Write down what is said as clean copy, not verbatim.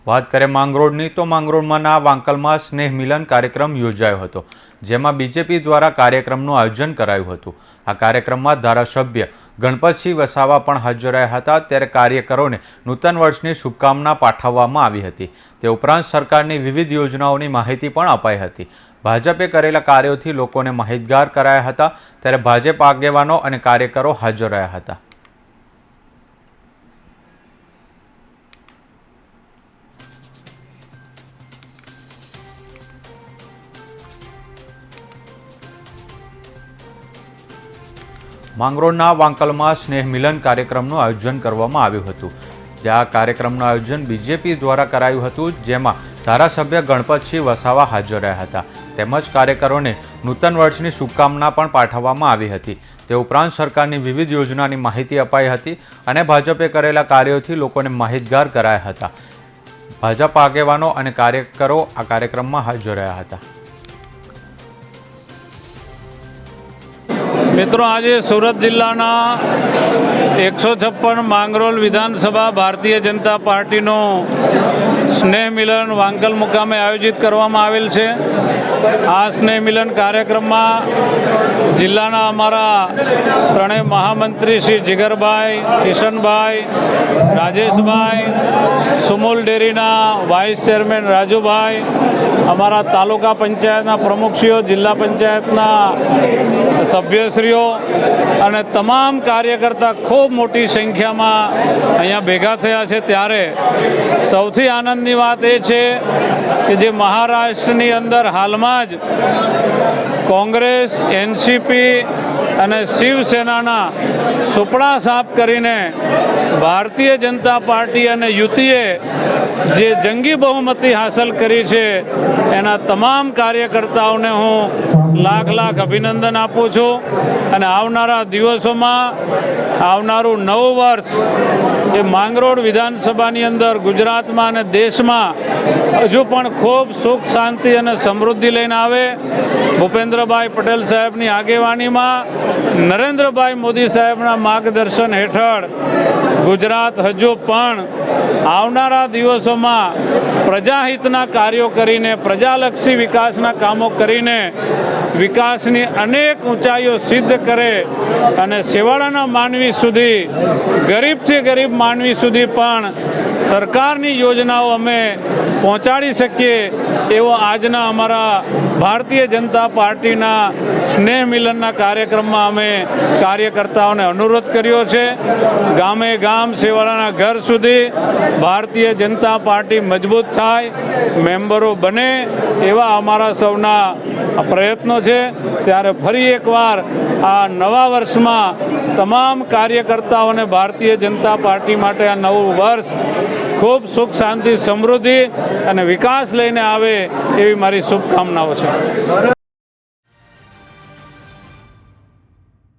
વાત કરીએ માંગરોળની તો માંગરોળમાંના વાંકલમાં સ્નેહ મિલન કાર્યક્રમ યોજાયો હતો, જેમાં બીજેપી દ્વારા કાર્યક્રમનું આયોજન કરાયું હતું। આ કાર્યક્રમમાં ધારાસભ્ય ગણપતસિંહ વસાવા પણ હાજર રહ્યા હતા। ત્યારે કાર્યકરોને નૂતન વર્ષની શુભકામના પાઠવવામાં આવી હતી। તે ઉપરાંત સરકારની વિવિધ યોજનાઓની માહિતી પણ અપાઈ હતી। ભાજપે કરેલા કાર્યોથી લોકોને માહિતગાર કરાયા હતા। ત્યારે ભાજપ આગેવાનો અને કાર્યકરો હાજર રહ્યા હતા। માંગરોળના વાંકલમાં સ્નેહ મિલન કાર્યક્રમનું આયોજન કરવામાં આવ્યું હતું। જ્યાં કાર્યક્રમનું આયોજન બીજેપી દ્વારા કરાયું હતું, જેમાં ધારાસભ્ય ગણપતસિંહ વસાવા હાજર રહ્યા હતા। તેમજ કાર્યકરોને નૂતન વર્ષની શુભકામના પણ પાઠવવામાં આવી હતી। તે ઉપરાંત સરકારની વિવિધ યોજનાની માહિતી અપાઈ હતી અને ભાજપે કરેલા કાર્યોથી લોકોને માહિતગાર કરાયા હતા। ભાજપ આગેવાનો અને કાર્યકરો આ કાર્યક્રમમાં હાજર રહ્યા હતા। मित्रों, आज सूरत जिल्लाना 156 માંગરોળ विधानसभा भारतीय जनता पार्टी स्नेह मिलन वांकल मुकामे आयोजित करवामां आवेल छे। आ स्नेह मिलन कार्यक्रम में जिल्लाना अमारा त्रणेय महामंत्री श्री जिगरभाई, किशनभाई, राजेशभाई, सुमूल डेरीना वाइस चेरमेन राजूभाई, अमारा तालुका पंचायतना प्रमुखश्रीओ, जिल्ला पंचायतना सभ्यश्रीओ अने तमाम कार्यकर्ता खूब मोटी संख्या में अहींया भेगा थया छे। त्यारे सौथी आनंदनी वात ए छे कि जे महाराष्ट्रनी अंदर हालमां ज कांग्रेस, एनसीपी અને શિવસેનાના સુપડા સાફ કરીને ભારતીય જનતા પાર્ટી અને યુતિએ જે જંગી બહુમતી હાંસલ કરી છે, એના તમામ કાર્યકર્તાઓને હું લાખ લાખ અભિનંદન આપું છું। અને આવનારા દિવસોમાં આવનારું નવું વર્ષ એ માંગરોળ વિધાનસભાની અંદર ગુજરાતમાં અને દેશમાં હજુ પણ ખૂબ સુખ, શાંતિ અને સમૃદ્ધિ લઈને આવે। ભૂપેન્દ્રભાઈ પટેલ સાહેબની આગેવાનીમાં નરેન્દ્રભાઈ મોદી સાહેબના માર્ગદર્શન હેઠળ ગુજરાત હજુ પણ આવનારા દિવસોમાં પ્રજાહિતના કાર્યો કરીને, પ્રજાલક્ષી વિકાસના કામો કરીને વિકાસની અનેક ઊંચાઈઓ સિદ્ધ કરે અને છેવાડાના માનવી સુધી, ગરીબથી ગરીબ માનવી સુધી પણ સરકારની યોજનાઓ અમે પહોંચાડી શકીએ એવો આજના અમારા ભારતીય જનતા પાર્ટીના સ્નેહ મિલનના કાર્યક્રમમાં અમે કાર્યકર્તાઓને અનુરોધ કર્યો છે। ગામે ગામ, છેવાડાના ઘર સુધી ભારતીય જનતા પાર્ટી મજબૂત થાય, મેમ્બરો બને એવા અમારા સૌના પ્રયત્નો છે। ત્યારે ફરી એકવાર આ નવા વર્ષમાં તમામ કાર્યકર્તાઓને ભારતીય જનતા પાર્ટી માટે આ નવું વર્ષ ખૂબ સુખ, શાંતિ, સમૃદ્ધિ અને વિકાસ લઈને આવે એવી મારી શુભકામનાઓ છે।